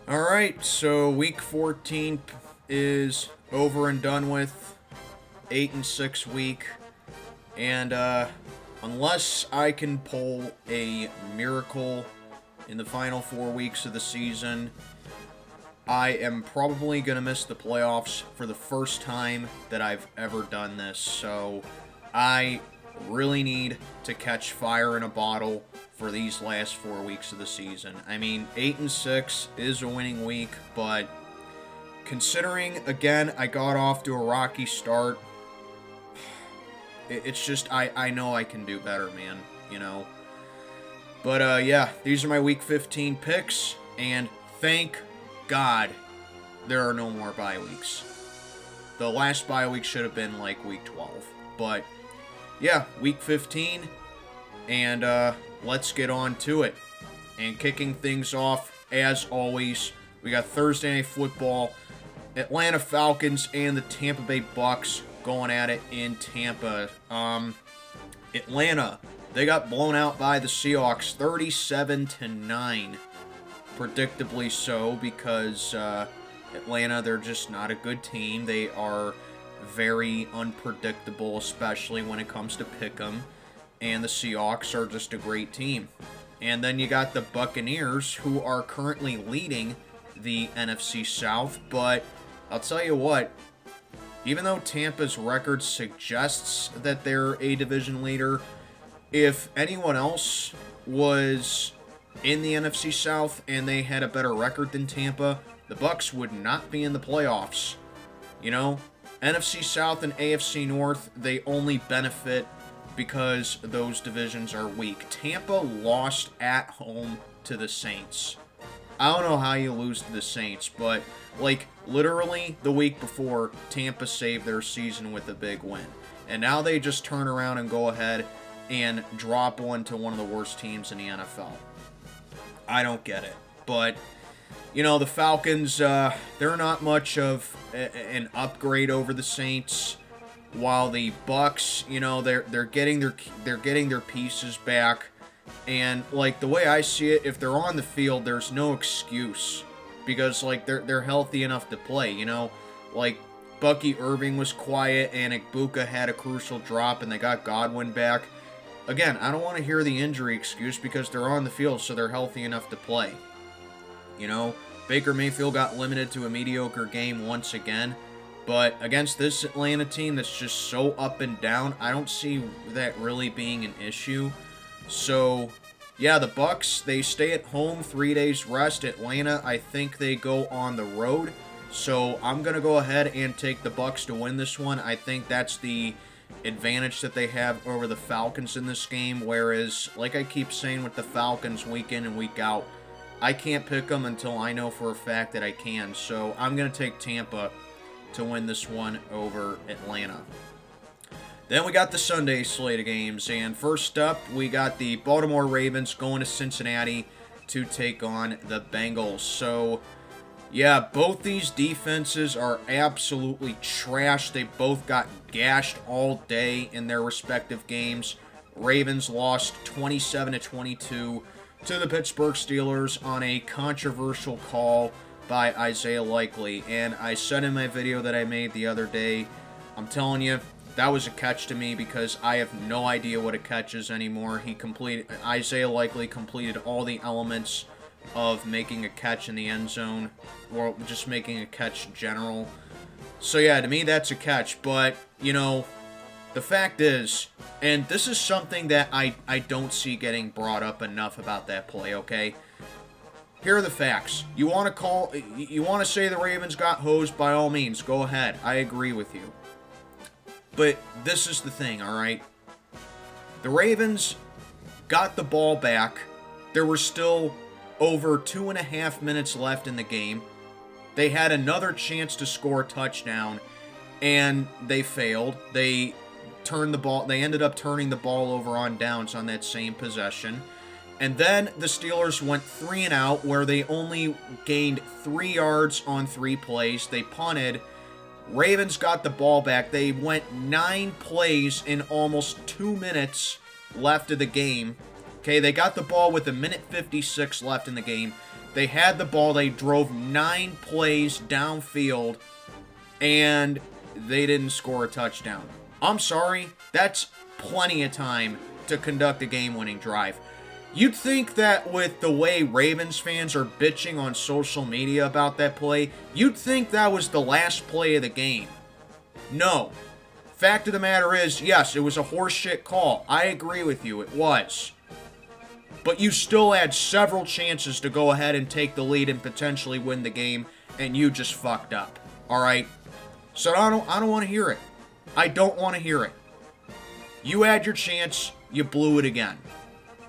Alright, so week 14 is over and done with. 8-6 week. And unless I can pull a miracle in the final 4 weeks of the season, I am probably going to miss the playoffs for the first time that I've ever done this. So I really need to catch fire in a bottle for these last 4 weeks of the season. I mean, 8-6 is a winning week, but considering, again, I got off to a rocky start, it's just, I know I can do better, man, you know. But, yeah, these are my week 15 picks, and thank God there are no more bye weeks. The last bye week should have been, like, week 12. But, yeah, week 15, and, let's get on to it. And kicking things off, as always, we got Thursday Night Football, Atlanta Falcons and the Tampa Bay Bucs going at it in Tampa. Atlanta, they got blown out by the Seahawks 37-9. Predictably so, because Atlanta, they're just not a good team. They are very unpredictable, especially when it comes to pick'em. And the Seahawks are just a great team. And then you got the Buccaneers, who are currently leading the NFC South. But I'll tell you what, even though Tampa's record suggests that they're a division leader, if anyone else was in the NFC South and they had a better record than Tampa, the Bucs would not be in the playoffs. You know, NFC South and AFC North, they only benefit because those divisions are weak. Tampa lost at home to the Saints. I don't know how you lose to the Saints, but, like, literally the week before, Tampa saved their season with a big win. And now they just turn around and go ahead and drop one to one of the worst teams in the NFL. I don't get it. But, you know, the Falcons, they're not much of an upgrade over the Saints. While the Bucs, you know, they're getting their pieces back, and like the way I see it, if they're on the field, there's no excuse because like they're healthy enough to play. You know, like Bucky Irving was quiet, and Igbuka had a crucial drop, and they got Godwin back. Again, I don't want to hear the injury excuse because they're on the field, so they're healthy enough to play. You know, Baker Mayfield got limited to a mediocre game once again. But against this Atlanta team that's just so up and down, I don't see that really being an issue. So, yeah, the Bucs, they stay at home, 3 days rest. Atlanta, I think they go on the road. So, I'm going to go ahead and take the Bucs to win this one. I think that's the advantage that they have over the Falcons in this game. Whereas, like I keep saying with the Falcons week in and week out, I can't pick them until I know for a fact that I can. So, I'm going to take Tampa to win this one over Atlanta. Then we got the Sunday slate of games, and first up, we got the Baltimore Ravens going to Cincinnati to take on the Bengals. So, yeah, both these defenses are absolutely trash. They both got gashed all day in their respective games. Ravens lost 27-22 to the Pittsburgh Steelers on a controversial call by Isaiah Likely. And I said in my video that I made the other day, I'm telling you, that was a catch to me because I have no idea what a catch is anymore. Isaiah Likely completed all the elements of making a catch in the end zone, or just making a catch in general. So yeah, to me that's a catch. But, you know, the fact is, and this is something that I don't see getting brought up enough about that play, okay? Here are the facts. You want to say the Ravens got hosed, by all means, go ahead. I agree with you. But this is the thing, all right? The Ravens got the ball back. There were still over 2.5 minutes left in the game. They had another chance to score a touchdown, and they failed. They ended up turning the ball over on downs on that same possession. And then the Steelers went 3 and out, where they only gained 3 yards on 3 plays. They punted. Ravens got the ball back. They went 9 plays in almost 2 minutes left of the game. Okay, they got the ball with 1:56 left in the game. They had the ball. They drove 9 plays downfield, and they didn't score a touchdown. I'm sorry. That's plenty of time to conduct a game-winning drive. You'd think that with the way Ravens fans are bitching on social media about that play, you'd think that was the last play of the game. No. Fact of the matter is, yes, it was a horseshit call. I agree with you, it was. But you still had several chances to go ahead and take the lead and potentially win the game, and you just fucked up. Alright? So I don't want to hear it. I don't want to hear it. You had your chance, you blew it again.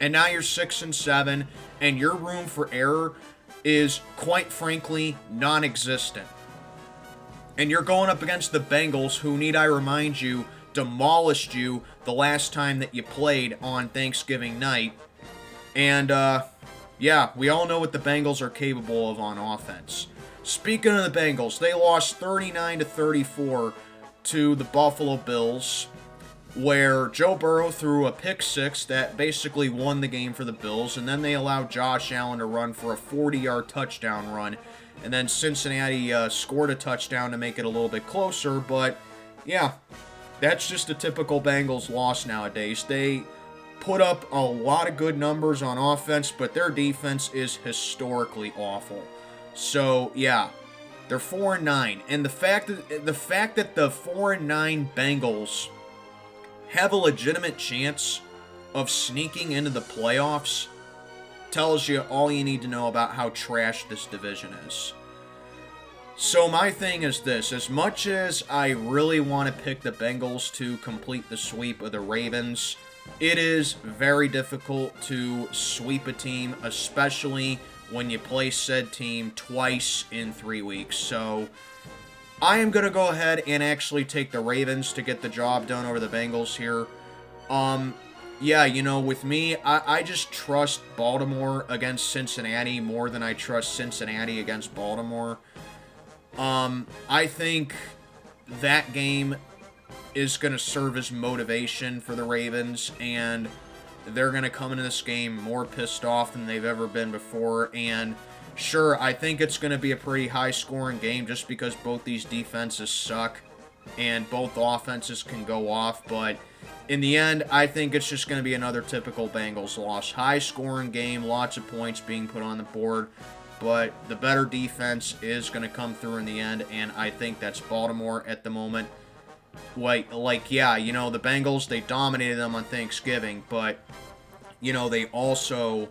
And now you're 6-7, and your room for error is, quite frankly, non-existent. And you're going up against the Bengals, who, need I remind you, demolished you the last time that you played on Thanksgiving night. And, yeah, we all know what the Bengals are capable of on offense. Speaking of the Bengals, they lost 39-34 to the Buffalo Bills, where Joe Burrow threw a pick six that basically won the game for the Bills, and then they allowed Josh Allen to run for a 40-yard touchdown run, and then Cincinnati scored a touchdown to make it a little bit closer, but yeah, that's just a typical Bengals loss nowadays. They put up a lot of good numbers on offense, but their defense is historically awful. So, yeah, they're 4-9, and the fact that the 4-9 Bengals have a legitimate chance of sneaking into the playoffs tells you all you need to know about how trash this division is. So my thing is this: as much as I really want to pick the Bengals to complete the sweep of the Ravens, it is very difficult to sweep a team, especially when you play said team twice in 3 weeks. So I am going to go ahead and actually take the Ravens to get the job done over the Bengals here. Yeah, you know, with me, I just trust Baltimore against Cincinnati more than I trust Cincinnati against Baltimore. I think that game is going to serve as motivation for the Ravens, and they're going to come into this game more pissed off than they've ever been before. And sure, I think it's going to be a pretty high-scoring game just because both these defenses suck and both offenses can go off. But in the end, I think it's just going to be another typical Bengals loss. High-scoring game, lots of points being put on the board, but the better defense is going to come through in the end, and I think that's Baltimore at the moment. Yeah, you know, the Bengals, they dominated them on Thanksgiving, but, you know, they also,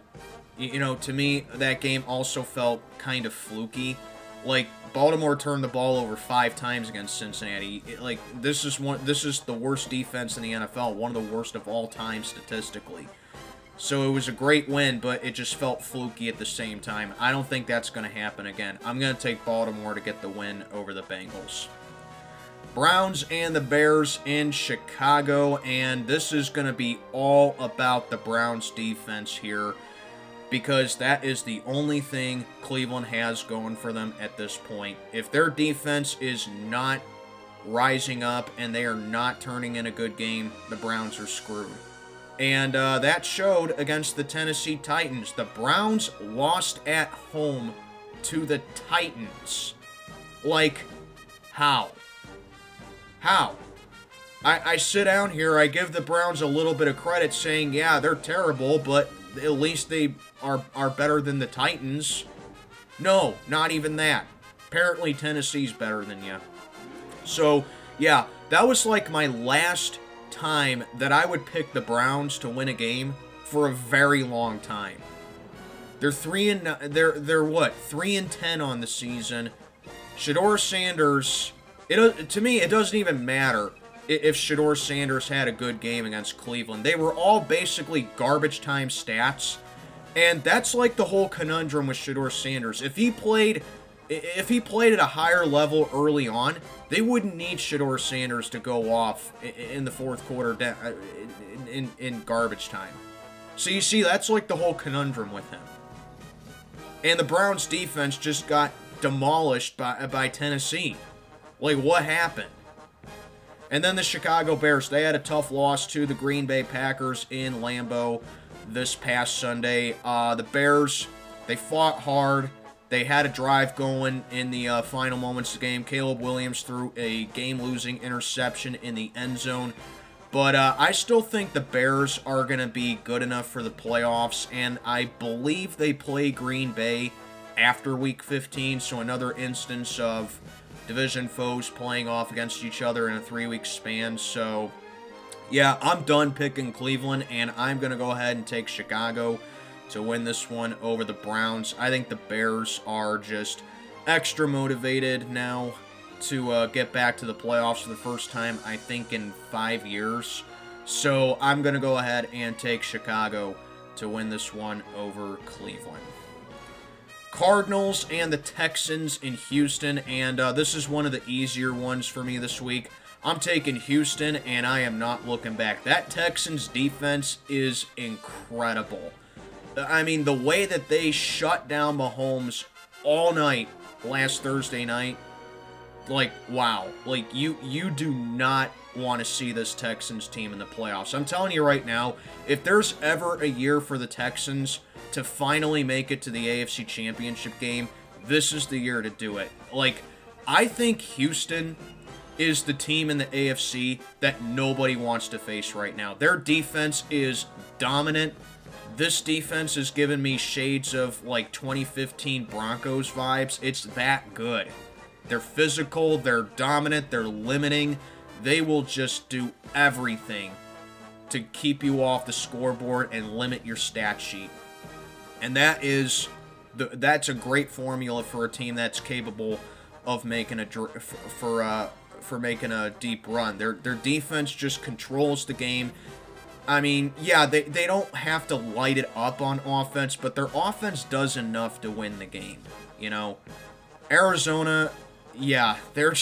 you know, to me, that game also felt kind of fluky. Like, Baltimore turned the ball over 5 times against Cincinnati. This is the worst defense in the NFL, one of the worst of all time statistically. So it was a great win, but it just felt fluky at the same time. I don't think that's going to happen again. I'm going to take Baltimore to get the win over the Bengals. Browns and the Bears in Chicago, and this is going to be all about the Browns defense here, because that is the only thing Cleveland has going for them at this point. If their defense is not rising up and they are not turning in a good game, the Browns are screwed. And that showed against the Tennessee Titans. The Browns lost at home to the Titans. Like, how? How? I sit down here, I give the Browns a little bit of credit saying, yeah, they're terrible, but at least they are better than the Titans. No, not even that. Apparently Tennessee's better than you. So, yeah, that was like my last time that I would pick the Browns to win a game for a very long time. They're 3-10 on the season. Shedeur Sanders, to me, it doesn't even matter if Shedeur Sanders had a good game against Cleveland. They were all basically garbage time stats, and that's like the whole conundrum with Shedeur Sanders. If he played at a higher level early on, they wouldn't need Shedeur Sanders to go off in the fourth quarter in garbage time. So you see, that's like the whole conundrum with him. And the Browns defense just got demolished by Tennessee. Like, what happened? And then the Chicago Bears, they had a tough loss to the Green Bay Packers in Lambeau this past Sunday. The Bears They fought hard. They had a drive going in the final moments of the game. Caleb Williams threw a game-losing interception in the end zone. But I still think the Bears are going to be good enough for the playoffs, and I believe they play Green Bay after Week 15, so another instance of division foes playing off against each other in a 3-week span. So, yeah, I'm done picking Cleveland, and I'm going to go ahead and take Chicago to win this one over the Browns. I think the Bears are just extra motivated now to get back to the playoffs for the first time, I think, in 5 years. So I'm going to go ahead and take Chicago to win this one over Cleveland. Cardinals and the Texans in Houston, and this is one of the easier ones for me this week. I'm taking Houston, and I am not looking back. That Texans defense is incredible. I mean, the way that they shut down Mahomes all night last Thursday night, like, wow. Like, you do not want to see this Texans team in the playoffs. I'm telling you right now, if there's ever a year for the Texans to finally make it to the AFC Championship game, this is the year to do it. Like, I think Houston is the team in the AFC that nobody wants to face right now. Their defense is dominant. This defense has given me shades of, like, 2015 Broncos vibes. It's that good. They're physical, they're dominant, they're limiting. They will just do everything to keep you off the scoreboard and limit your stat sheet. And that's a great formula for a team that's capable of making making a deep run. Their defense just controls the game. I mean, yeah, they don't have to light it up on offense, but their offense does enough to win the game, you know. Arizona, yeah, they're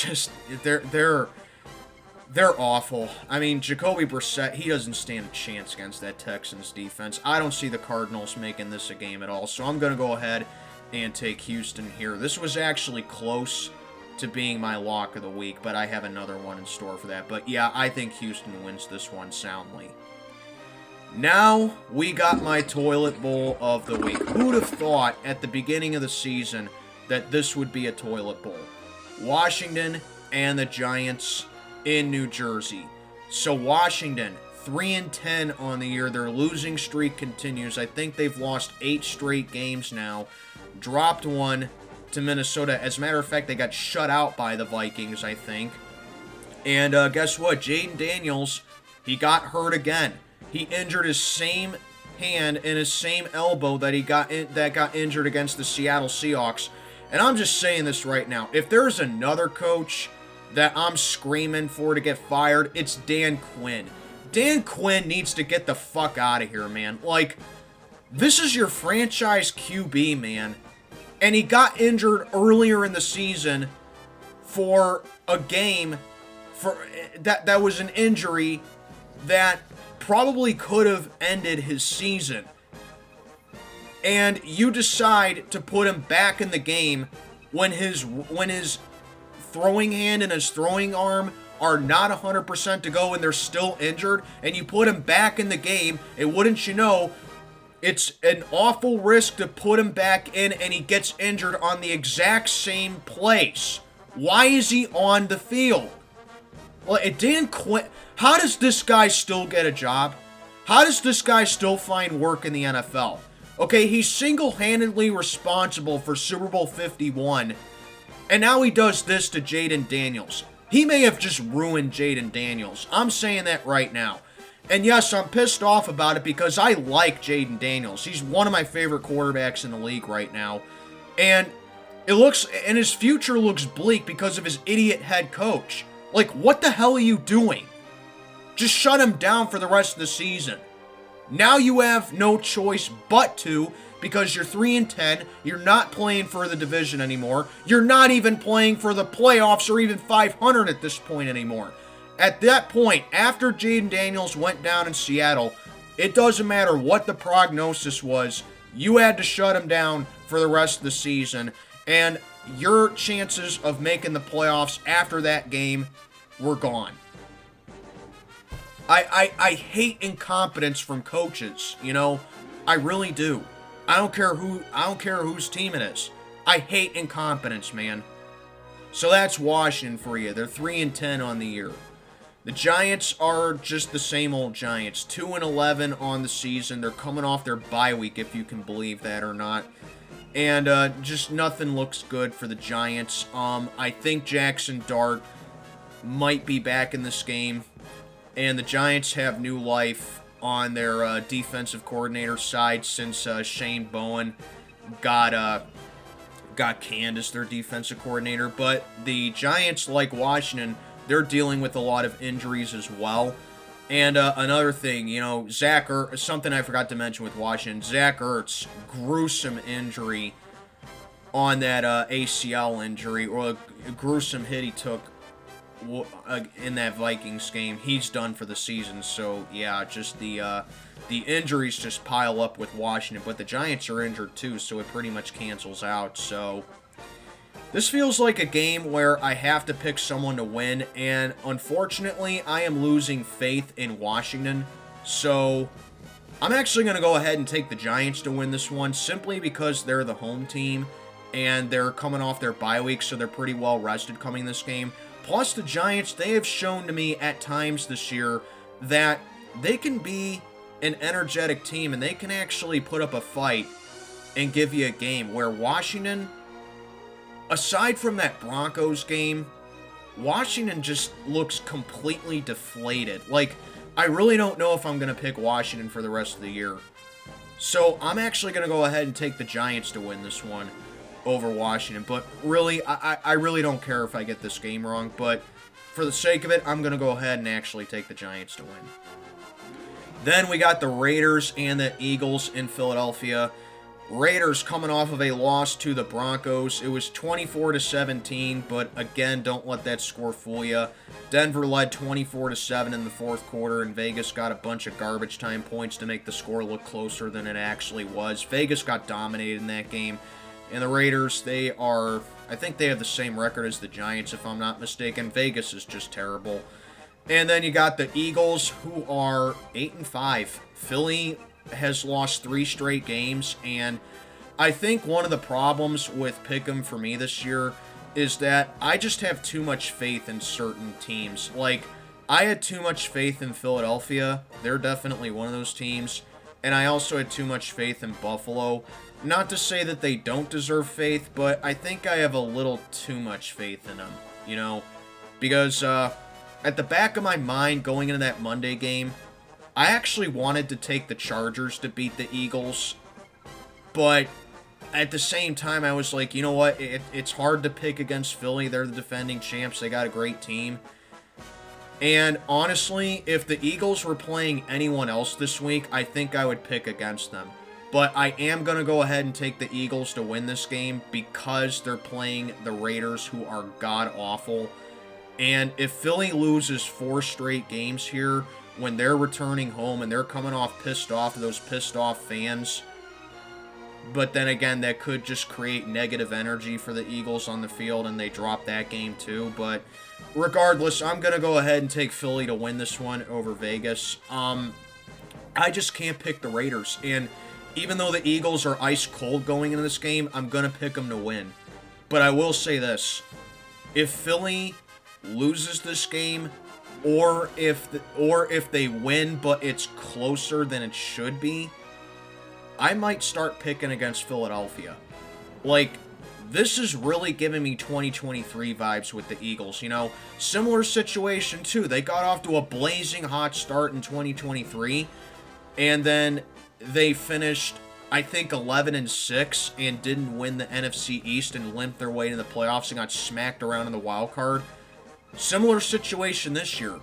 awful. I mean, Jacoby Brissett, he doesn't stand a chance against that Texans defense. I don't see the Cardinals making this a game at all, so I'm going to go ahead and take Houston here. This was actually close to being my lock of the week, but I have another one in store for that. But yeah, I think Houston wins this one soundly. Now, we got my toilet bowl of the week. Who'd have thought at the beginning of the season that this would be a toilet bowl? Washington and the Giants in New Jersey. So Washington, 3-10 on the year. Their losing streak continues. I think they've lost 8 straight games now. Dropped one to Minnesota. As a matter of fact, they got shut out by the Vikings, I think. And guess what? Jaden Daniels, he got hurt again. He injured his same hand and his same elbow that got injured against the Seattle Seahawks. And I'm just saying this right now. If there's another coach that I'm screaming for to get fired, it's Dan Quinn. Dan Quinn needs to get the fuck out of here, man. Like, this is your franchise QB, man. And he got injured earlier in the season for a game that was an injury that probably could have ended his season. And you decide to put him back in the game when his throwing hand and his throwing arm are not 100% to go and they're still injured, and you put him back in the game, and wouldn't you know, it's an awful risk to put him back in and he gets injured on the exact same place. Why is he on the field? Well, Dan Quinn, how does this guy still get a job? How does this guy still find work in the NFL? Okay, he's single-handedly responsible for Super Bowl 51, and now he does this to Jaden Daniels. He may have just ruined Jaden Daniels. I'm saying that right now. And yes, I'm pissed off about it because I like Jaden Daniels. He's one of my favorite quarterbacks in the league right now. And his future looks bleak because of his idiot head coach. Like, what the hell are you doing? Just shut him down for the rest of the season. Now you have no choice but to, because you're 3-10, you're not playing for the division anymore, you're not even playing for the playoffs or even 500 at this point anymore. At that point, after Jaden Daniels went down in Seattle, it doesn't matter what the prognosis was, you had to shut him down for the rest of the season, and your chances of making the playoffs after that game were gone. I hate incompetence from coaches, you know? I really do. I don't care whose team it is. I hate incompetence, man. So that's Washington for you. They're 3-10 on the year. The Giants are just the same old Giants. 2-11 on the season. They're coming off their bye week, if you can believe that or not. And just nothing looks good for the Giants. I think Jackson Dart might be back in this game. And the Giants have new life on their defensive coordinator side since Shane Bowen got canned as their defensive coordinator. But the Giants, like Washington, they're dealing with a lot of injuries as well. And another thing, Zach Ertz, something I forgot to mention with Washington, Zach Ertz, gruesome injury on that ACL injury, or a gruesome hit he took in that Vikings game. He's done for the season. So, yeah, just the injuries just pile up with Washington. But the Giants are injured too, so it pretty much cancels out. So this feels like a game where I have to pick someone to win, and unfortunately, I am losing faith in Washington. So I'm actually going to go ahead and take the Giants to win this one, simply because they're the home team, and they're coming off their bye week, so they're pretty well rested coming this game. Plus, the Giants, they have shown to me at times this year that they can be an energetic team, and they can actually put up a fight and give you a game, where Washington, aside from that Broncos game, Washington just looks completely deflated. Like, I really don't know if I'm going to pick Washington for the rest of the year. So I'm actually going to go ahead and take the Giants to win this one over Washington. But really, I really don't care if I get this game wrong. But for the sake of it, I'm going to go ahead and actually take the Giants to win. Then we got the Raiders and the Eagles in Philadelphia. Raiders coming off of a loss to the Broncos. It was 24-17, but again, don't let that score fool you. Denver led 24-7 in the fourth quarter, and Vegas got a bunch of garbage time points to make the score look closer than it actually was. Vegas got dominated in that game, and the Raiders, I think they have the same record as the Giants, if I'm not mistaken. Vegas is just terrible. And then you got the Eagles, who are 8-5. Philly has lost 3 straight games, and I think one of the problems with Pick'em for me this year is that I just have too much faith in certain teams. Like, I had too much faith in Philadelphia. They're definitely one of those teams. And I also had too much faith in Buffalo. Not to say that they don't deserve faith, but I think I have a little too much faith in them, because at the back of my mind going into that Monday game, I actually wanted to take the Chargers to beat the Eagles, but at the same time, I was like, you know what? It's hard to pick against Philly. They're the defending champs. They got a great team. And honestly, if the Eagles were playing anyone else this week, I think I would pick against them. But I am going to go ahead and take the Eagles to win this game because they're playing the Raiders, who are god-awful. And if Philly loses 4 straight games here, when they're returning home and they're coming off pissed off, those pissed off fans, but then again, that could just create negative energy for the Eagles on the field, and they drop that game too. But regardless, I'm going to go ahead and take Philly to win this one over Vegas. I just can't pick the Raiders, and even though the Eagles are ice cold going into this game, I'm going to pick them to win. But I will say this, if Philly loses this game, or if they win but it's closer than it should be, I might start picking against Philadelphia. Like, this is really giving me 2023 vibes with the Eagles, Similar situation, too. They got off to a blazing hot start in 2023, and then they finished, I think, 11-6 and didn't win the NFC East and limped their way to the playoffs and got smacked around in the wild card. Similar situation this year.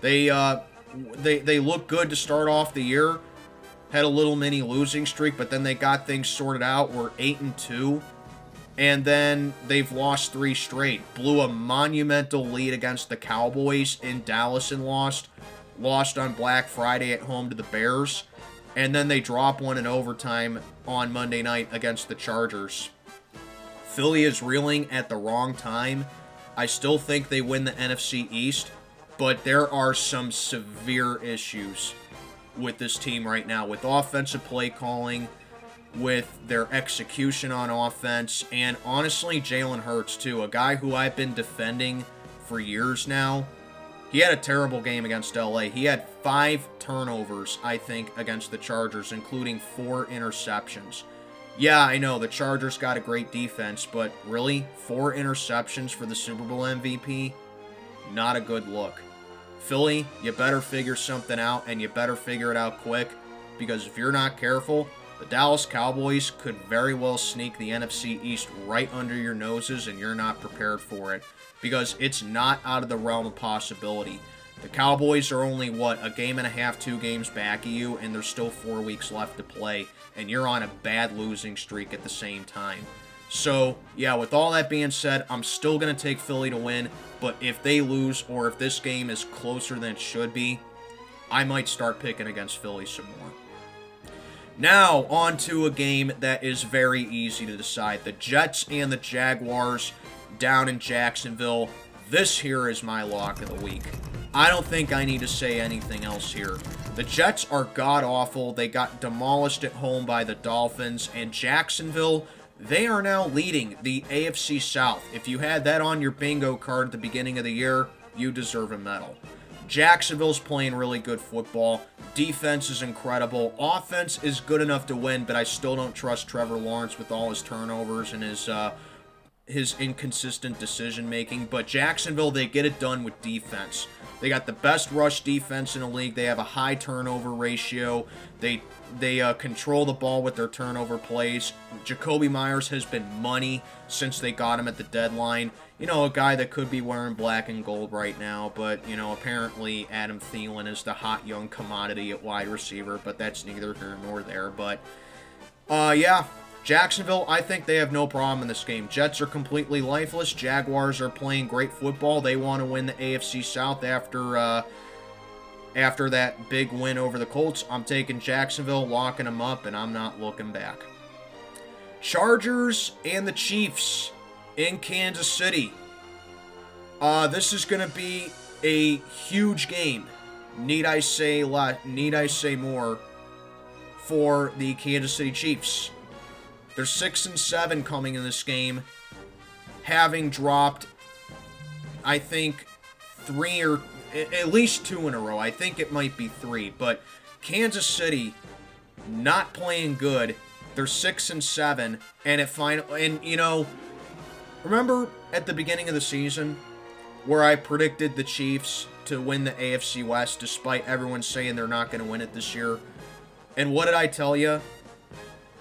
They look good to start off the year. Had a little mini losing streak, but then they got things sorted out. We're 8-2. And then they've lost 3 straight. Blew a monumental lead against the Cowboys in Dallas and lost. Lost on Black Friday at home to the Bears. And then they drop one in overtime on Monday night against the Chargers. Philly is reeling at the wrong time. I still think they win the NFC East, but there are some severe issues with this team right now, with offensive play calling, with their execution on offense, and honestly, Jalen Hurts, too, a guy who I've been defending for years now. He had a terrible game against LA. He had 5 turnovers, I think, against the Chargers, including 4 interceptions. Yeah, I know, the Chargers got a great defense, but really, 4 interceptions for the Super Bowl MVP? Not a good look. Philly, you better figure something out, and you better figure it out quick, because if you're not careful, the Dallas Cowboys could very well sneak the NFC East right under your noses, and you're not prepared for it, because it's not out of the realm of possibility. The Cowboys are only, a game and a half, 2 games back of you, and there's still 4 weeks left to play, and you're on a bad losing streak at the same time. So, yeah, with all that being said, I'm still going to take Philly to win, but if they lose, or if this game is closer than it should be, I might start picking against Philly some more. Now, on to a game that is very easy to decide. The Jets and the Jaguars down in Jacksonville. This here is my lock of the week. I don't think I need to say anything else here. The Jets are god-awful. They got demolished at home by the Dolphins. And Jacksonville, they are now leading the AFC South. If you had that on your bingo card at the beginning of the year, you deserve a medal. Jacksonville's playing really good football. Defense is incredible. Offense is good enough to win, but I still don't trust Trevor Lawrence with all his turnovers and his inconsistent decision-making. But Jacksonville, they get it done with defense. They got the best rush defense in the league. They have a high turnover ratio. They control the ball with their turnover plays. Jacoby Myers has been money since they got him at the deadline. You know, a guy that could be wearing black and gold right now, but, you know, apparently Adam Thielen is the hot young commodity at wide receiver, but that's neither here nor there. But, yeah, Jacksonville, I think they have no problem in this game. Jets are completely lifeless. Jaguars are playing great football. They want to win the AFC South after that big win over the Colts. I'm taking Jacksonville, locking them up, and I'm not looking back. Chargers and the Chiefs in Kansas City. This is going to be a huge game. Need I say more for the Kansas City Chiefs? They're 6-7 coming in this game, having dropped, I think, 3 or at least 2 in a row. I think it might be 3, but Kansas City not playing good. They're 6-7, and you know, remember at the beginning of the season where I predicted the Chiefs to win the AFC West despite everyone saying they're not going to win it this year? And what did I tell you?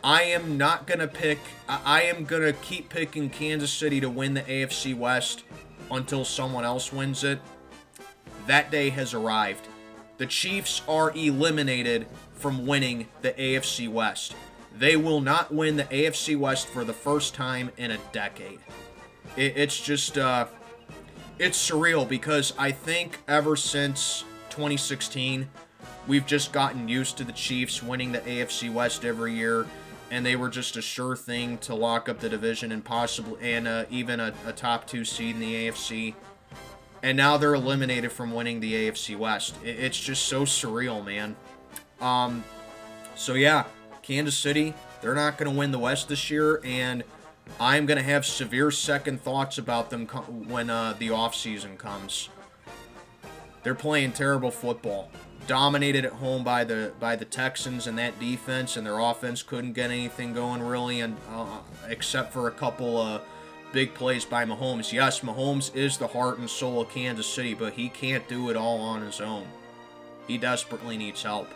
I am not going to pick... I am going to keep picking Kansas City to win the AFC West until someone else wins it. That day has arrived. The Chiefs are eliminated from winning the AFC West. They will not win the AFC West for the first time in a decade. It's just... it's surreal because I think ever since 2016, we've just gotten used to the Chiefs winning the AFC West every year, and they were just a sure thing to lock up the division and possibly even a top 2 seed in the AFC. And now they're eliminated from winning the AFC West. It's just so surreal, man. So yeah, Kansas City, they're not going to win the West this year, and I'm going to have severe second thoughts about them when the offseason comes. They're playing terrible football. Dominated at home by the Texans and that defense, and their offense couldn't get anything going really, and except for a couple of big plays by Mahomes. Yes, Mahomes is the heart and soul of Kansas City, but he can't do it all on his own. He desperately needs help.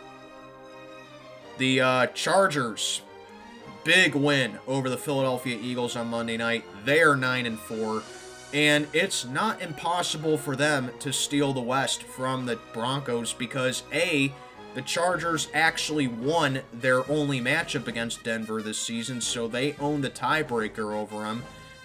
The Chargers, big win over the Philadelphia Eagles on Monday night. They are 9-4. And it's not impossible for them to steal the West from the Broncos because, A, the Chargers actually won their only matchup against Denver this season, so they own the tiebreaker over them.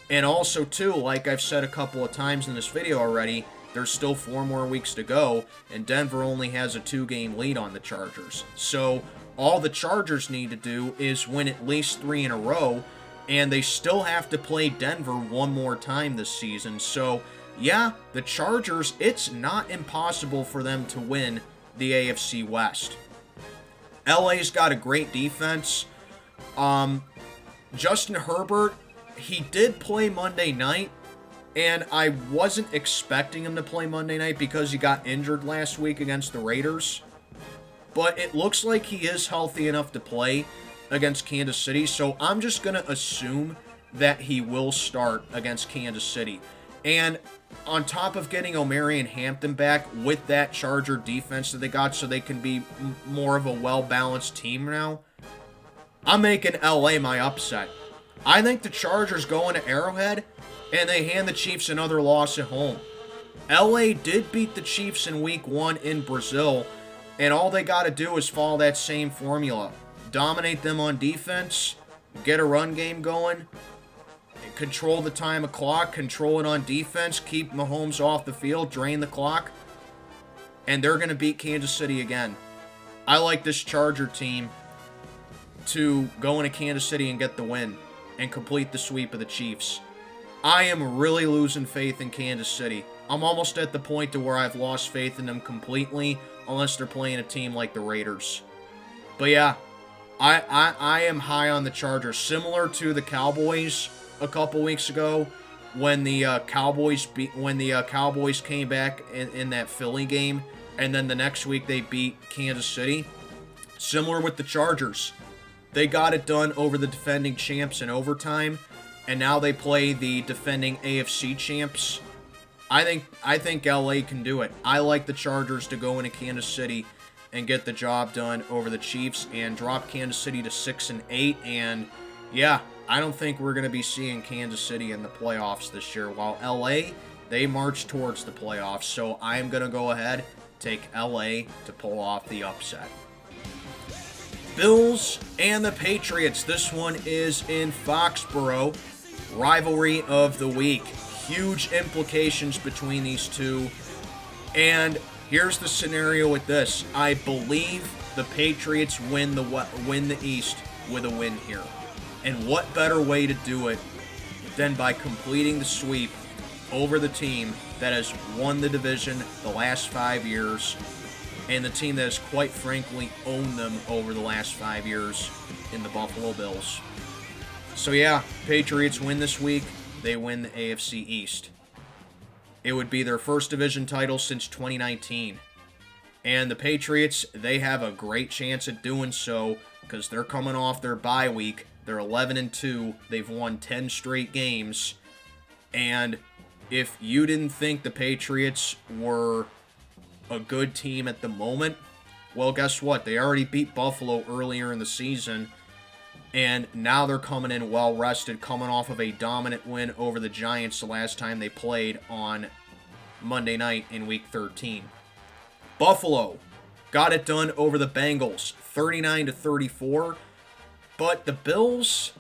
And also, too, like I've said a couple of times in this video already, there's still 4 more weeks to go, and Denver only has a 2-game lead on the Chargers. So all the Chargers need to do is win at least 3 in a row, and they still have to play Denver one more time this season. So, yeah, the Chargers, it's not impossible for them to win the AFC West. LA's got a great defense. Justin Herbert, he did play Monday night, and I wasn't expecting him to play Monday night because he got injured last week against the Raiders. But it looks like he is healthy enough to play against Kansas City, so I'm just going to assume that he will start against Kansas City. And on top of getting Omari and Hampton back with that Charger defense that they got so they can be more of a well-balanced team now, I'm making LA my upset. I think the Chargers go into Arrowhead and they hand the Chiefs another loss at home. LA did beat the Chiefs in week 1 in Brazil, and all they got to do is follow that same formula. Dominate them on defense, get a run game going, control the time of clock, control it on defense, keep Mahomes off the field, drain the clock, and they're going to beat Kansas City again. I like this Charger team to go into Kansas City and get the win and complete the sweep of the Chiefs. I am really losing faith in Kansas City. I'm almost at the point to where I've lost faith in them completely, unless they're playing a team like the Raiders. But yeah, I am high on the Chargers, similar to the Cowboys a couple weeks ago when the Cowboys came back in that Philly game, and then the next week they beat Kansas City. Similar with the Chargers. They got it done over the defending champs in overtime, and now they play the defending AFC champs. I think LA can do it. I like the Chargers to go into Kansas City and get the job done over the Chiefs and drop Kansas City to 6-8. And yeah, I don't think we're going to be seeing Kansas City in the playoffs this year. While LA, they march towards the playoffs. So I am going to go ahead, take LA to pull off the upset. Bills and the Patriots. This one is in Foxborough. Rivalry of the week. Huge implications between these two. And here's the scenario with this. I believe the Patriots win the East with a win here. And what better way to do it than by completing the sweep over the team that has won the division the last 5 years, and the team that has quite frankly owned them over the last 5 years in the Buffalo Bills. So yeah, Patriots win this week. They win the AFC East. It would be their first division title since 2019. And the Patriots, they have a great chance at doing so because they're coming off their bye week. They're 11-2. They've won 10 straight games. And if you didn't think the Patriots were a good team at the moment, well, guess what? They already beat Buffalo earlier in the season, and now they're coming in well-rested, coming off of a dominant win over the Giants the last time they played on Monday night in Week 13. Buffalo got it done over the Bengals, 39-34, but the Bills,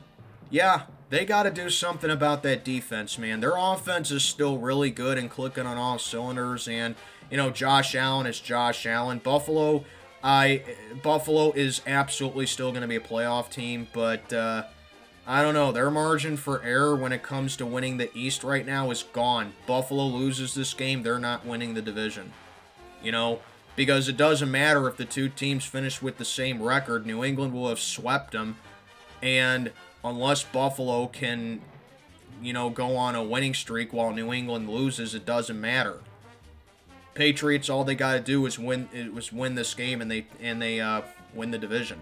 yeah, they got to do something about that defense, man. Their offense is still really good and clicking on all cylinders, and you know, Josh Allen is Josh Allen. Buffalo is absolutely still going to be a playoff team, but I don't know. Their margin for error when it comes to winning the East right now is gone. Buffalo loses this game, they're not winning the division. You know, because it doesn't matter if the two teams finish with the same record. New England will have swept them, and unless Buffalo can, you know, go on a winning streak while New England loses, it doesn't matter. Patriots, all they got to do is win this game, and they win the division.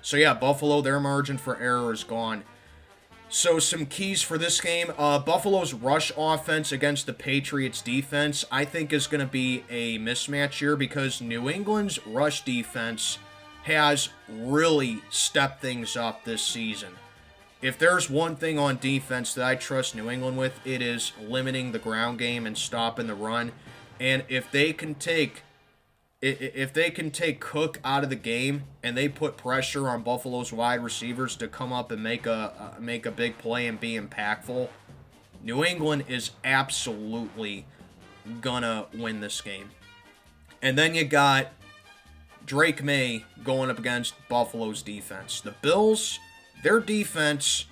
So yeah, Buffalo, their margin for error is gone. So some keys for this game: Buffalo's rush offense against the Patriots defense, I think, is going to be a mismatch here because New England's rush defense has really stepped things up this season. If there's one thing on defense that I trust New England with, it is limiting the ground game and stopping the run. And if they can take Cook out of the game and they put pressure on Buffalo's wide receivers to come up and make a big play and be impactful, New England is absolutely gonna win this game. And then you got Drake May going up against Buffalo's defense. The Bills, their defense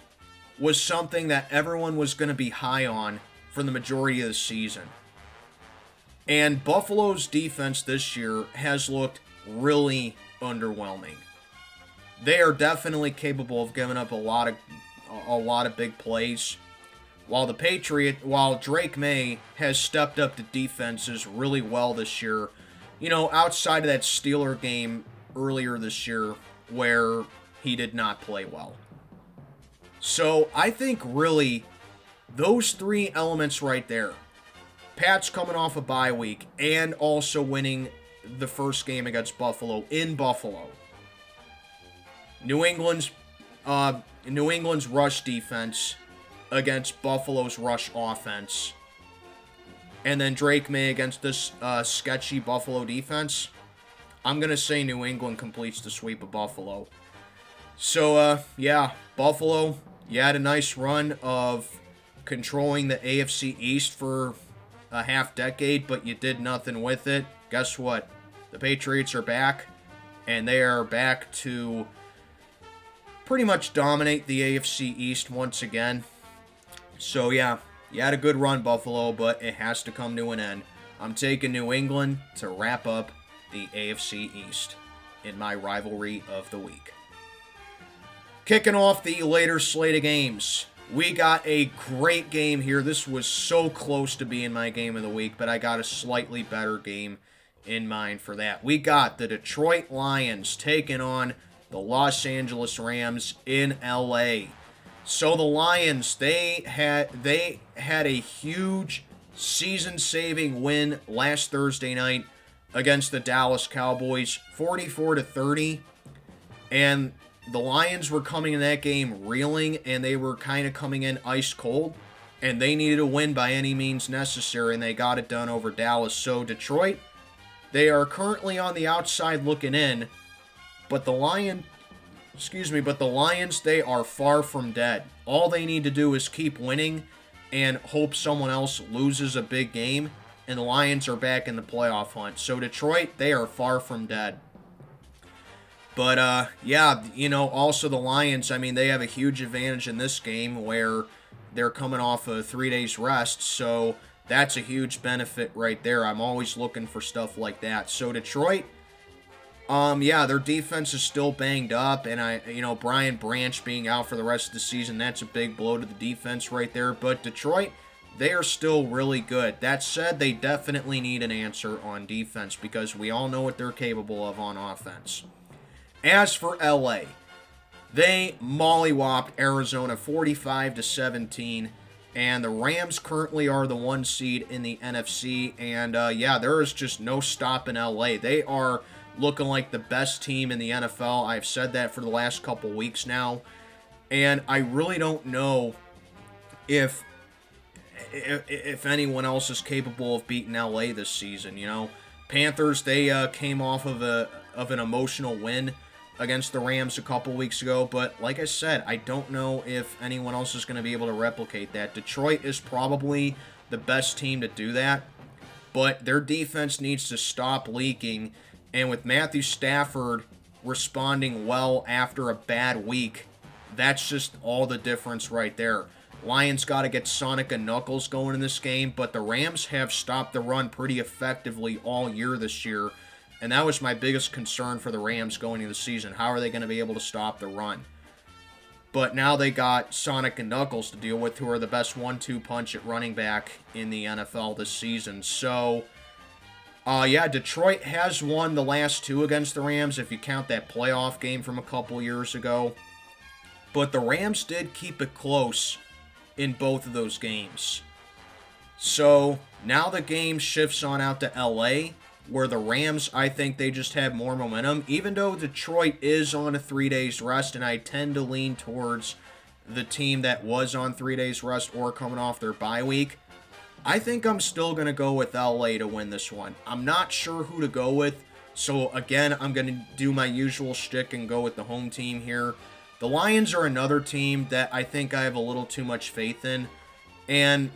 was something that everyone was going to be high on for the majority of the season. And Buffalo's defense this year has looked really underwhelming. they are definitely capable of giving up a lot of big plays. While Drake May has stepped up the defenses really well this year, outside of that Steeler game earlier this year where he did not play well. So I think really those three elements right there, Pat's coming off a bye week and also winning the first game against Buffalo in Buffalo. New England's rush defense against Buffalo's rush offense, and then Drake May against this sketchy Buffalo defense. I'm going to say New England completes the sweep of Buffalo. So, Buffalo, you had a nice run of controlling the AFC East for a half decade, but you did nothing with it. Guess what? The Patriots are back, and they are back to pretty much dominate the AFC East once again. So, yeah, you had a good run, Buffalo, but it has to come to an end. I'm taking New England to wrap up the AFC East in my rivalry of the week. Kicking off the later slate of games, we got a great game here. This was so close to being my game of the week, but I got a slightly better game in mind for that. We got the Detroit Lions taking on the Los Angeles Rams in LA. So the Lions, they had a huge season-saving win last Thursday night against the Dallas Cowboys, 44-30. And the Lions were coming in that game reeling, and they were kind of coming in ice cold, and they needed a win by any means necessary, and they got it done over Dallas. So Detroit, they are currently on the outside looking in, but the Lions, they are far from dead. All they need to do is keep winning and hope someone else loses a big game, and the Lions are back in the playoff hunt. So Detroit, they are far from dead. But, also the Lions, they have a huge advantage in this game where they're coming off a 3 days rest, so that's a huge benefit right there. I'm always looking for stuff like that. So Detroit, their defense is still banged up, and Brian Branch being out for the rest of the season, that's a big blow to the defense right there. But Detroit, they are still really good. That said, they definitely need an answer on defense because we all know what they're capable of on offense. As for LA, they mollywopped Arizona 45-17, and the Rams currently are the 1 seed in the NFC, and there is just no stopping LA. They are looking like the best team in the NFL. I've said that for the last couple weeks now, and I really don't know if anyone else is capable of beating LA this season. Panthers, they came off of an emotional win against the Rams a couple weeks ago, but like I said, I don't know if anyone else is going to be able to replicate that. Detroit is probably the best team to do that, but their defense needs to stop leaking, and with Matthew Stafford responding well after a bad week, that's just all the difference right there. Lions got to get Sonic and Knuckles going in this game, but the Rams have stopped the run pretty effectively all year this year, and that was my biggest concern for the Rams going into the season. How are they going to be able to stop the run? But now they got Sonic and Knuckles to deal with, who are the best 1-2 punch at running back in the NFL this season. So, Detroit has won the last 2 against the Rams, if you count that playoff game from a couple years ago. But the Rams did keep it close in both of those games. So, now the game shifts on out to LA, where the Rams, I think they just have more momentum, even though Detroit is on a 3 days rest, and I tend to lean towards the team that was on 3 days rest or coming off their bye week. I think I'm still going to go with LA to win this one. I'm not sure who to go with, so again, I'm going to do my usual shtick and go with the home team here. The Lions are another team that I think I have a little too much faith in, and,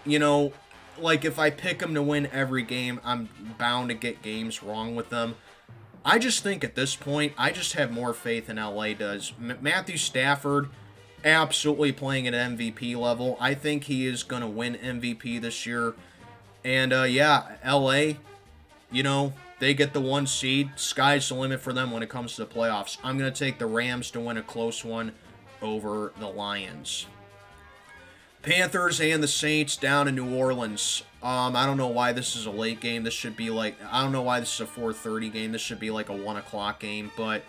if I pick them to win every game, I'm bound to get games wrong with them. I just think at this point, I just have more faith than LA does. Matthew Stafford, absolutely playing at MVP level. I think he is going to win MVP this year. And, LA, they get the 1 seed. Sky's the limit for them when it comes to the playoffs. I'm going to take the Rams to win a close one over the Lions. Panthers and the Saints down in New Orleans. I don't know why this is a late game. This should be like, I don't know why this is a 4:30 game. This should be like a 1 o'clock game. But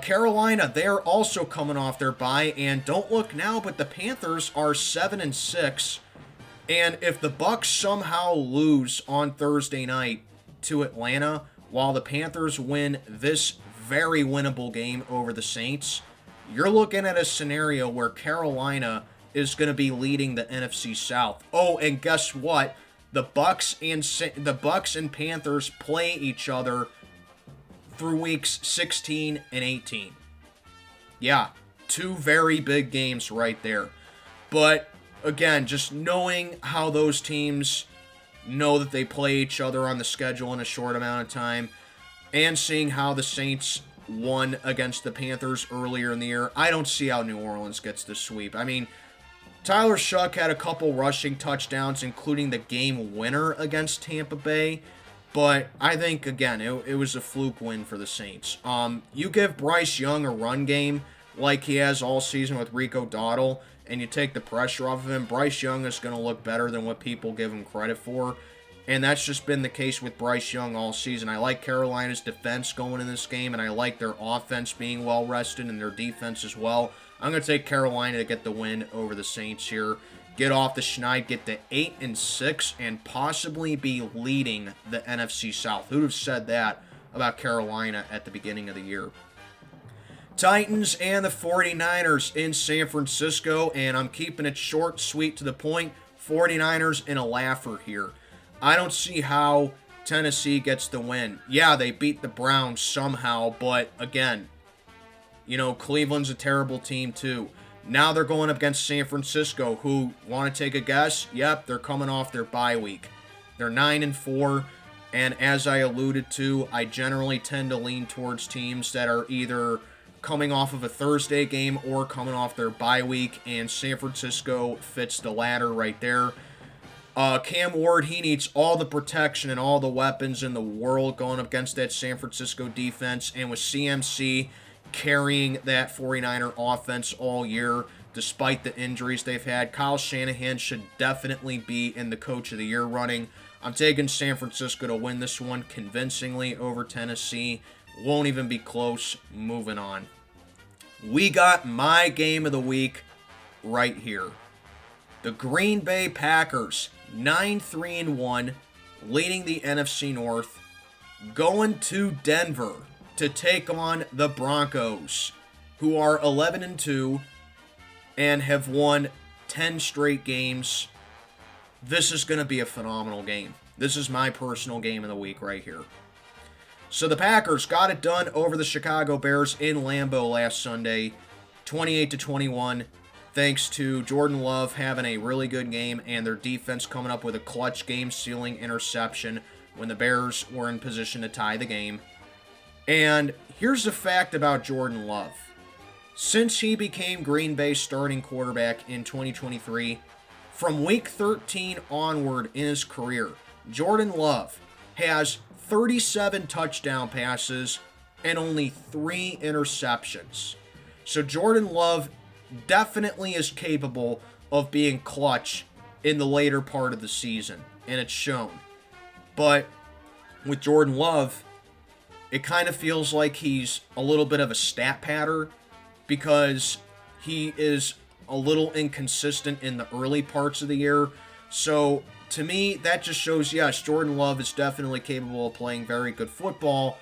Carolina, they're also coming off their bye. And don't look now, but the Panthers are 7-6. And if the Bucs somehow lose on Thursday night to Atlanta, while the Panthers win this very winnable game over the Saints, you're looking at a scenario where Carolina is going to be leading the NFC South. Oh, and guess what? The Bucs and Panthers play each other through weeks 16 and 18. Yeah, 2 very big games right there. But again, just knowing how those teams know that they play each other on the schedule in a short amount of time, and seeing how the Saints won against the Panthers earlier in the year, I don't see how New Orleans gets the sweep. I mean, Tyler Shuck had a couple rushing touchdowns, including the game winner against Tampa Bay. But I think, again, it was a fluke win for the Saints. You give Bryce Young a run game like he has all season with Rico Dowdle, and you take the pressure off of him, Bryce Young is going to look better than what people give him credit for. And that's just been the case with Bryce Young all season. I like Carolina's defense going in this game, and I like their offense being well-rested and their defense as well. I'm going to take Carolina to get the win over the Saints here. Get off the schneid, get to 8-6, and possibly be leading the NFC South. Who'd have said that about Carolina at the beginning of the year? Titans and the 49ers in San Francisco, and I'm keeping it short, sweet, to the point. 49ers in a laugher here. I don't see how Tennessee gets the win. Yeah, they beat the Browns somehow, but again, you know, Cleveland's a terrible team too. Now they're going up against San Francisco, who, want to take a guess? Yep, they're coming off their bye week. They're 9-4, and as I alluded to, I generally tend to lean towards teams that are either coming off of a Thursday game or coming off their bye week, and San Francisco fits the latter right there. Cam Ward, he needs all the protection and all the weapons in the world going up against that San Francisco defense, and with CMC carrying that 49er offense all year, despite the injuries they've had, Kyle Shanahan should definitely be in the Coach of the Year running. I'm taking San Francisco to win this one convincingly over Tennessee. Won't even be close. Moving on. We got my game of the week right here. The Green Bay Packers, 9-3-1, leading the NFC North, going to Denver to take on the Broncos, who are 11-2 and have won 10 straight games. This is going to be a phenomenal game. This is my personal game of the week right here. So the Packers got it done over the Chicago Bears in Lambeau last Sunday, 28-21. Thanks to Jordan Love having a really good game and their defense coming up with a clutch game-sealing interception when the Bears were in position to tie the game. And here's the fact about Jordan Love. Since he became Green Bay's starting quarterback in 2023, from week 13 onward in his career, Jordan Love has 37 touchdown passes and only 3 interceptions. So Jordan Love definitely is capable of being clutch in the later part of the season, and it's shown. But with Jordan Love, it kind of feels like he's a little bit of a stat patter because he is a little inconsistent in the early parts of the year. So to me, that just shows, yes, Jordan Love is definitely capable of playing very good football,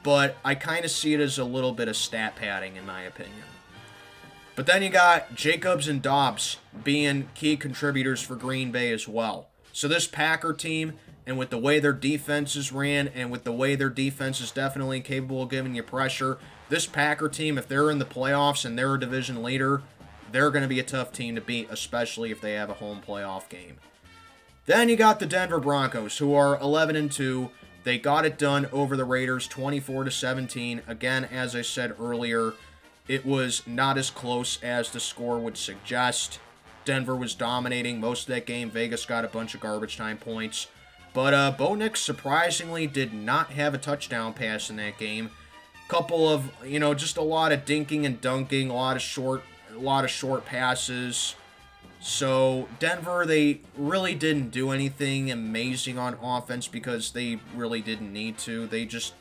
but I kind of see it as a little bit of stat padding in my opinion. But then you got Jacobs and Dobbs being key contributors for Green Bay as well. So this Packer team, and with the way their defenses ran, and with the way their defense is definitely capable of giving you pressure, this Packer team, if they're in the playoffs and they're a division leader, they're going to be a tough team to beat, especially if they have a home playoff game. Then you got the Denver Broncos, who are 11-2. They got it done over the Raiders, 24-17. Again, as I said earlier, it was not as close as the score would suggest. Denver was dominating most of that game. Vegas got a bunch of garbage time points. But Bo Nix surprisingly did not have a touchdown pass in that game. Couple of, just a lot of dinking and dunking, a lot of short passes. So Denver, they really didn't do anything amazing on offense because they really didn't need to. They just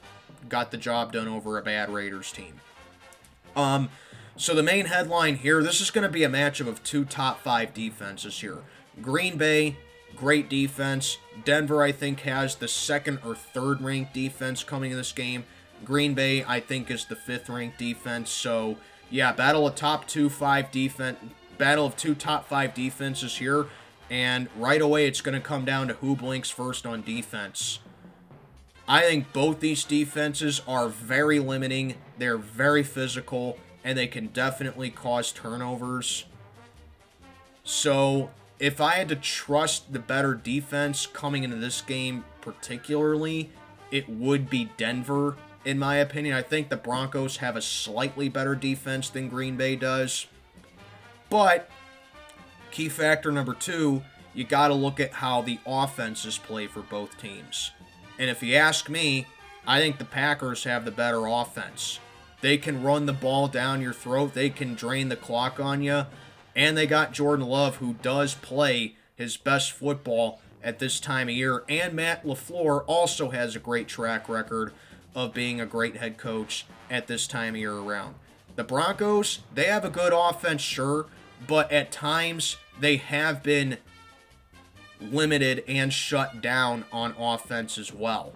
got the job done over a bad Raiders team. So the main headline here, this is going to be a matchup of two top 5 defenses here. Green Bay, great defense. Denver, I think, has the second or third ranked defense coming in this game. Green Bay, I think, is the 5th ranked defense. So, yeah, battle of two top 5 defenses here. And right away, it's going to come down to who blinks first on defense. I think both these defenses are very limiting. They're very physical, and they can definitely cause turnovers. So, if I had to trust the better defense coming into this game particularly, it would be Denver, in my opinion. I think the Broncos have a slightly better defense than Green Bay does. But, key factor number 2, you got to look at how the offenses play for both teams. And if you ask me, I think the Packers have the better offense. They can run the ball down your throat. They can drain the clock on you. And they got Jordan Love, who does play his best football at this time of year. And Matt LaFleur also has a great track record of being a great head coach at this time of year around. The Broncos, they have a good offense, sure, but at times they have been limited and shut down on offense as well.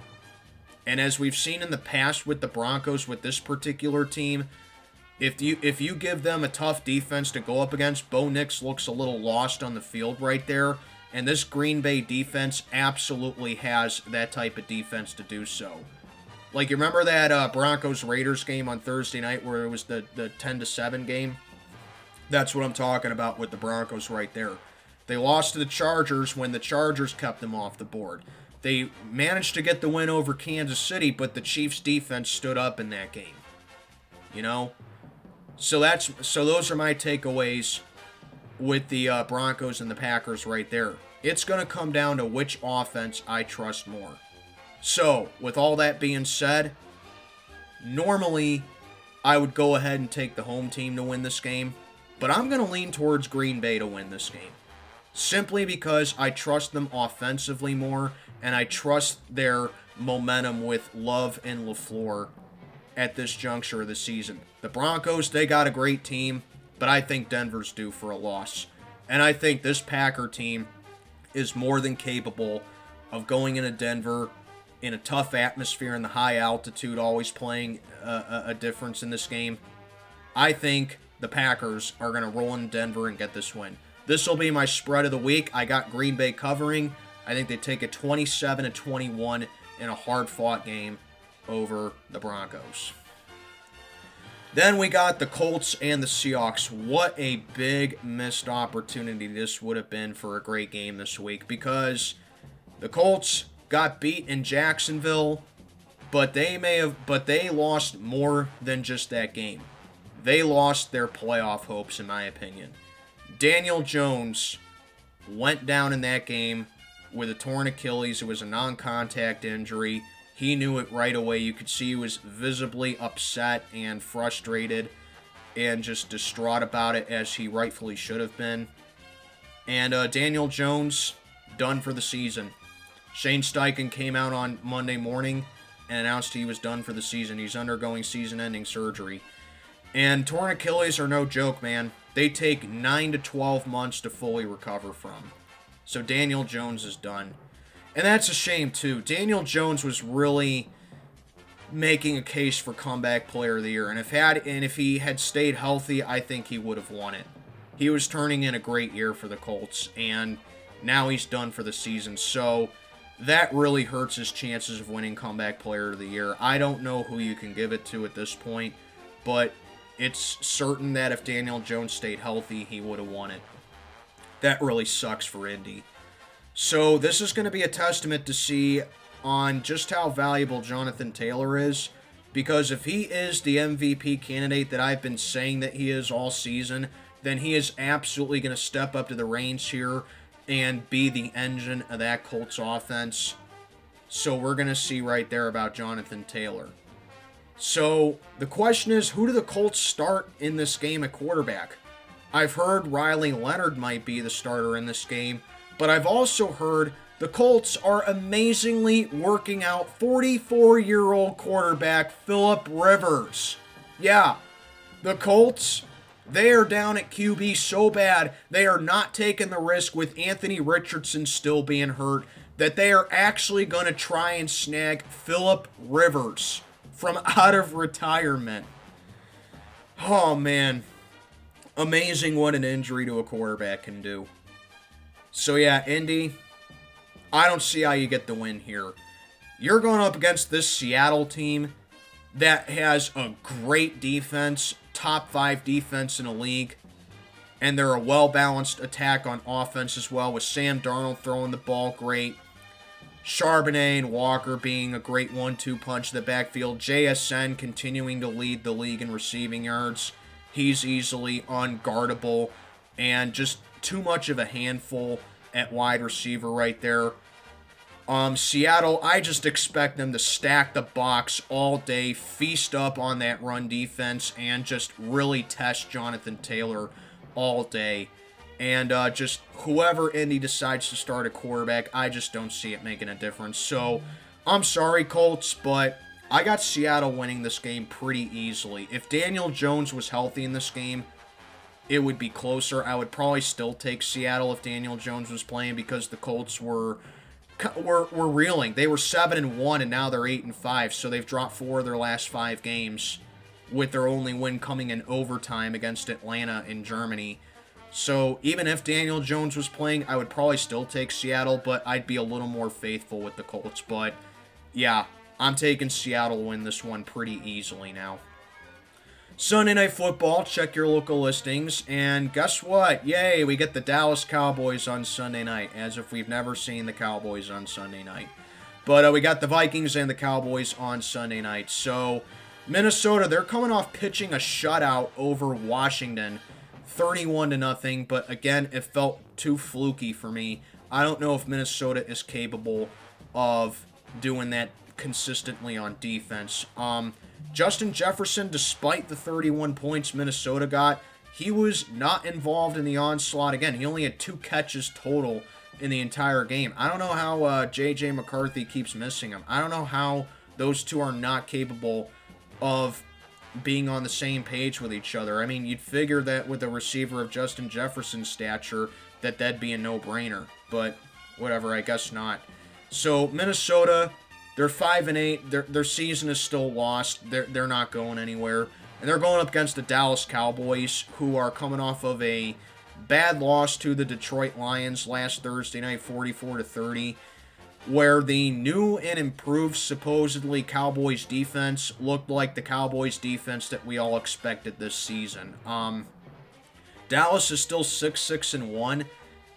And as we've seen in the past with the Broncos, with this particular team, if you give them a tough defense to go up against, Bo Nix looks a little lost on the field right there. And this Green Bay defense absolutely has that type of defense to do so. Like, you remember that Broncos-Raiders game on Thursday night where it was the 10-7 game? That's what I'm talking about with the Broncos right there. They lost to the Chargers when the Chargers kept them off the board. They managed to get the win over Kansas City, but the Chiefs' defense stood up in that game. So those are my takeaways with the Broncos and the Packers right there. It's going to come down to which offense I trust more. So, with all that being said, normally I would go ahead and take the home team to win this game, but I'm going to lean towards Green Bay to win this game. Simply because I trust them offensively more, and I trust their momentum with Love and LaFleur at this juncture of the season. The Broncos, they got a great team, but I think Denver's due for a loss. And I think this Packer team is more than capable of going into Denver in a tough atmosphere in the high altitude, always playing a difference in this game. I think the Packers are going to roll in Denver and get this win. This will be my spread of the week. I got Green Bay covering. I think they take a 27-21 in a hard-fought game over the Broncos. Then we got the Colts and the Seahawks. What a big missed opportunity this would have been for a great game this week, because the Colts got beat in Jacksonville, but they lost more than just that game. They lost their playoff hopes, in my opinion. Daniel Jones went down in that game with a torn Achilles. It was a non-contact injury. He knew it right away. You could see he was visibly upset and frustrated and just distraught about it, as he rightfully should have been. And Daniel Jones, done for the season. Shane Steichen came out on Monday morning and announced he was done for the season. He's undergoing season-ending surgery. And torn Achilles are no joke, man. They take 9 to 12 months to fully recover from. So Daniel Jones is done. And that's a shame, too. Daniel Jones was really making a case for comeback player of the year. And if he had stayed healthy, I think he would have won it. He was turning in a great year for the Colts, and now he's done for the season. So that really hurts his chances of winning comeback player of the year. I don't know who you can give it to at this point, but it's certain that if Daniel Jones stayed healthy, he would have won it. That really sucks for Indy. So this is going to be a testament to see on just how valuable Jonathan Taylor is, because if he is the MVP candidate that I've been saying that he is all season, then he is absolutely going to step up to the reins here and be the engine of that Colts offense. So we're going to see right there about Jonathan Taylor. So the question is, who do the Colts start in this game at quarterback? I've heard Riley Leonard might be the starter in this game, but I've also heard the Colts are amazingly working out 44-year-old quarterback Phillip Rivers. Yeah, the Colts, they are down at QB so bad, they are not taking the risk with Anthony Richardson still being hurt, that they are actually going to try and snag Phillip Rivers from out of retirement. Oh, man. Amazing what an injury to a quarterback can do. So, yeah, Indy, I don't see how you get the win here. You're going up against this Seattle team that has a great defense, top 5 defense in the league, and they're a well-balanced attack on offense as well, with Sam Darnold throwing the ball great, Charbonnet and Walker being a great 1-2 punch in the backfield, JSN continuing to lead the league in receiving yards. He's easily unguardable, and just too much of a handful at wide receiver right there. Seattle, I just expect them to stack the box all day, feast up on that run defense, and just really test Jonathan Taylor all day. And just whoever Indy decides to start a quarterback, I just don't see it making a difference. So, I'm sorry, Colts, but I got Seattle winning this game pretty easily. If Daniel Jones was healthy in this game, it would be closer. I would probably still take Seattle if Daniel Jones was playing, because the Colts were reeling. They were 7-1 and now they're 8-5. So they've dropped 4 of their last 5 games, with their only win coming in overtime against Atlanta in Germany. So even if Daniel Jones was playing, I would probably still take Seattle, but I'd be a little more faithful with the Colts. But yeah, I'm taking Seattle to win this one pretty easily now. Sunday Night Football, check your local listings, and guess what? Yay, we get the Dallas Cowboys on Sunday night, as if we've never seen the Cowboys on Sunday night. But we got the Vikings and the Cowboys on Sunday night. So Minnesota, they're coming off pitching a shutout over Washington, 31-0, but again, it felt too fluky for me. I don't know if Minnesota is capable of doing that consistently on defense. Justin Jefferson, despite the 31 points Minnesota got, he was not involved in the onslaught again. He only had 2 catches total in the entire game. I don't know how J.J. McCarthy keeps missing him. I don't know how those two are not capable of being on the same page with each other. I mean, you'd figure that with a receiver of Justin Jefferson's stature, that'd be a no-brainer. But whatever, I guess not. So Minnesota, they're 5-8. Their season is still lost. They're not going anywhere. And they're going up against the Dallas Cowboys, who are coming off of a bad loss to the Detroit Lions last Thursday night, 44-30. Where the new and improved, supposedly, Cowboys defense looked like the Cowboys defense that we all expected this season. Dallas is still 6-1,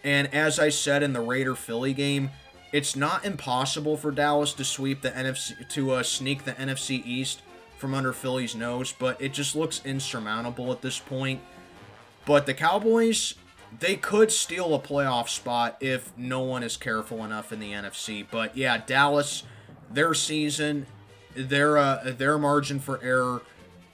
and as I said in the Raider-Philly game, it's not impossible for Dallas to sweep the NFC, to sneak the NFC East from under Philly's nose, but it just looks insurmountable at this point. But the Cowboys, they could steal a playoff spot if no one is careful enough in the NFC. But yeah, Dallas, their season, their margin for error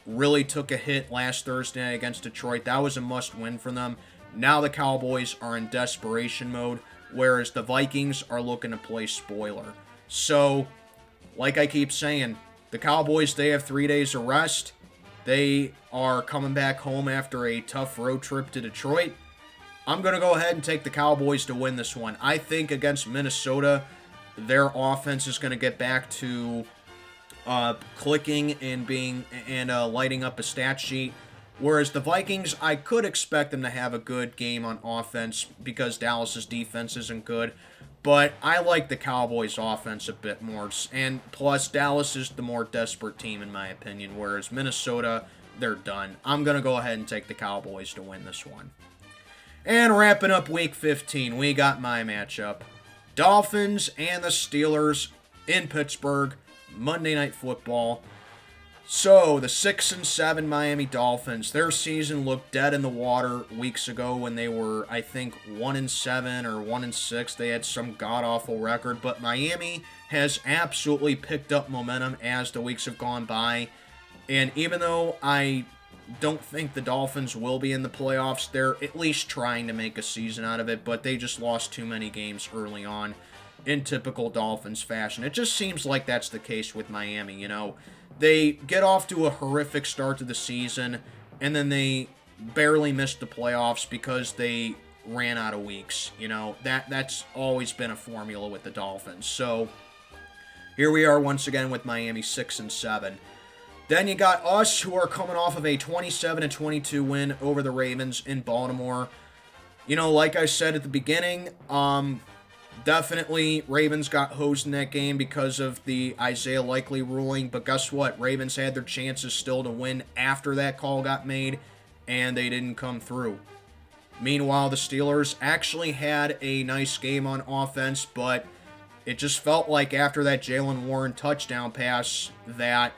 really took a hit last Thursday night against Detroit. That was a must-win for them. Now the Cowboys are in desperation mode, whereas the Vikings are looking to play spoiler. So, like I keep saying, the Cowboys, they have 3 days of rest. They are coming back home after a tough road trip to Detroit. I'm going to go ahead and take the Cowboys to win this one. I think against Minnesota, their offense is going to get back to clicking and lighting up a stat sheet. Whereas the Vikings, I could expect them to have a good game on offense because Dallas's defense isn't good. But I like the Cowboys' offense a bit more. And plus, Dallas is the more desperate team in my opinion. Whereas Minnesota, they're done. I'm going to go ahead and take the Cowboys to win this one. And wrapping up Week 15, we got my matchup. Dolphins and the Steelers in Pittsburgh, Monday Night Football. So, the 6-7 Miami Dolphins, their season looked dead in the water weeks ago when they were, I think, 1-7 or 1-6. They had some god-awful record, but Miami has absolutely picked up momentum as the weeks have gone by. And even though I don't think the Dolphins will be in the playoffs, they're at least trying to make a season out of it, but they just lost too many games early on in typical Dolphins fashion. It just seems like that's the case with Miami, you know. They get off to a horrific start to the season, and then they barely missed the playoffs because they ran out of weeks. You know, that's always been a formula with the Dolphins. So here we are once again with Miami 6-7. Then you got us, who are coming off of a 27-22 win over the Ravens in Baltimore. You know, like I said at the beginning, definitely Ravens got hosed in that game because of the Isaiah Likely ruling, but guess what? Ravens had their chances still to win after that call got made, and they didn't come through. Meanwhile, the Steelers actually had a nice game on offense, but it just felt like after that Jalen Warren touchdown pass that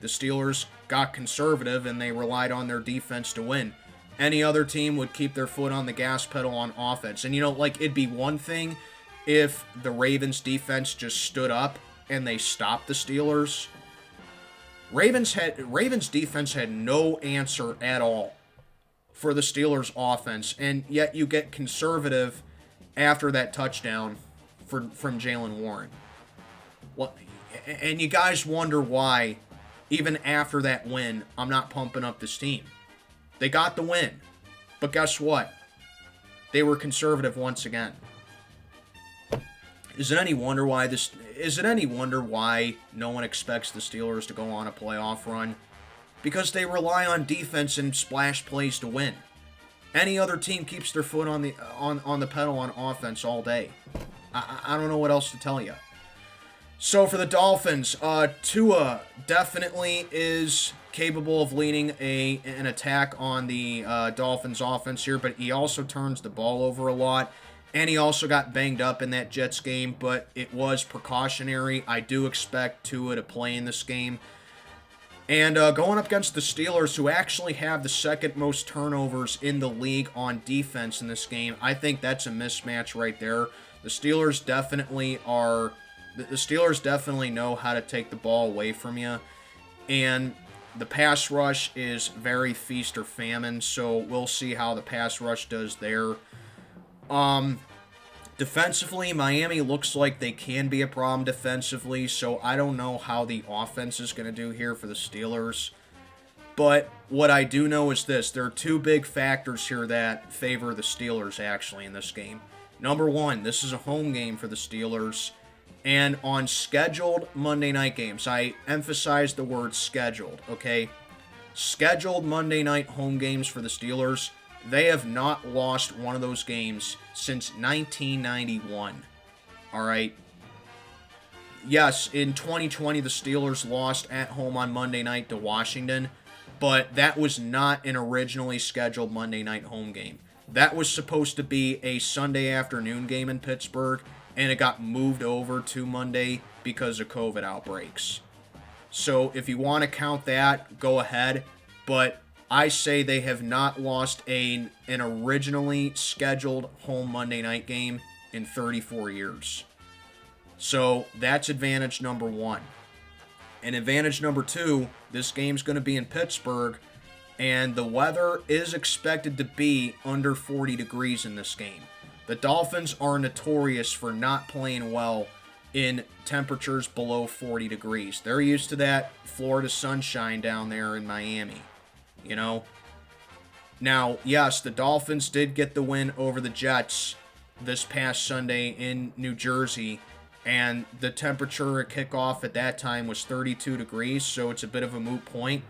the Steelers got conservative and they relied on their defense to win. Any other team would keep their foot on the gas pedal on offense. And, you know, like, it'd be one thing if the Ravens defense just stood up and they stopped the Steelers. Ravens defense had no answer at all for the Steelers offense, and yet you get conservative after that touchdown from Jalen Warren. Well, and you guys wonder why, even after that win, I'm not pumping up this team. They got the win, but guess what? They were conservative once again. Is it any wonder why no one expects the Steelers to go on a playoff run? Because they rely on defense and splash plays to win. Any other team keeps their foot on the pedal on offense all day. I don't know what else to tell you. So for the Dolphins, Tua definitely is capable of leading an attack on the Dolphins offense here, but he also turns the ball over a lot. And he also got banged up in that Jets game, but it was precautionary. I do expect Tua to play in this game. And going up against the Steelers, who actually have the second most turnovers in the league on defense in this game, I think that's a mismatch right there. The Steelers definitely know how to take the ball away from you. And the pass rush is very feast or famine, so we'll see how the pass rush does there. Defensively, Miami looks like they can be a problem defensively, so I don't know how the offense is going to do here for the Steelers. But what I do know is this. There are two big factors here that favor the Steelers, actually, in this game. Number one, this is a home game for the Steelers. And on scheduled Monday night games, I emphasize the word scheduled, okay? Scheduled Monday night home games for the Steelers, they have not lost one of those games since 1991. All right. Yes, in 2020, the Steelers lost at home on Monday night to Washington, but that was not an originally scheduled Monday night home game. That was supposed to be a Sunday afternoon game in Pittsburgh, and it got moved over to Monday because of COVID outbreaks. So if you want to count that, go ahead, but I say they have not lost an originally scheduled home Monday night game in 34 years. So that's advantage number one. And advantage number two, this game's going to be in Pittsburgh, and the weather is expected to be under 40 degrees in this game. The Dolphins are notorious for not playing well in temperatures below 40 degrees. They're used to that Florida sunshine down there in Miami. You know? Now, yes, the Dolphins did get the win over the Jets this past Sunday in New Jersey, and the temperature at kickoff at that time was 32 degrees, so it's a bit of a moot point.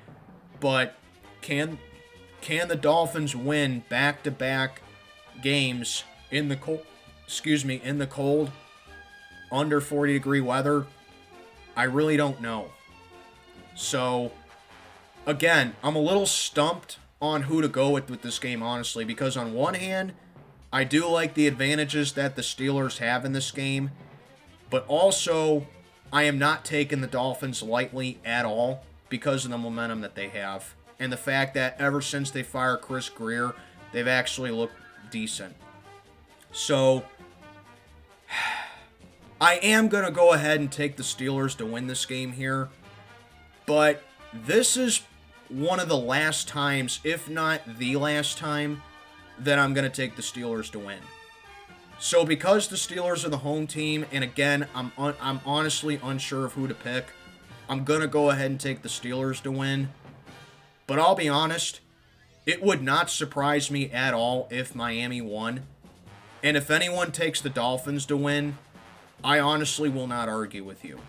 But can the Dolphins win back-to-back games in the cold, under 40 degree weather? I really don't know. So again, I'm a little stumped on who to go with this game, honestly, because on one hand, I do like the advantages that the Steelers have in this game, but also I am not taking the Dolphins lightly at all. because of the momentum that they have. And the fact that ever since they fired Chris Greer, they've actually looked decent. So, I am going to go ahead and take the Steelers to win this game here. But this is one of the last times, if not the last time, that I'm going to take the Steelers to win. So because the Steelers are the home team, and again, I'm honestly unsure of who to pick, I'm going to go ahead and take the Steelers to win. But I'll be honest, it would not surprise me at all if Miami won. And if anyone takes the Dolphins to win, I honestly will not argue with you.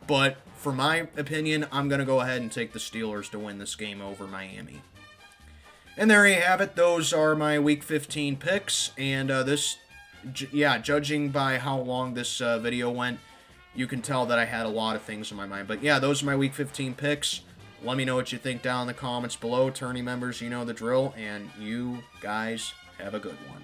But for my opinion, I'm going to go ahead and take the Steelers to win this game over Miami. And there you have it. Those are my Week 15 picks. And judging by how long this video went, you can tell that I had a lot of things in my mind. But yeah, those are my Week 15 picks. Let me know what you think down in the comments below. Tourney members, you know the drill. And you guys have a good one.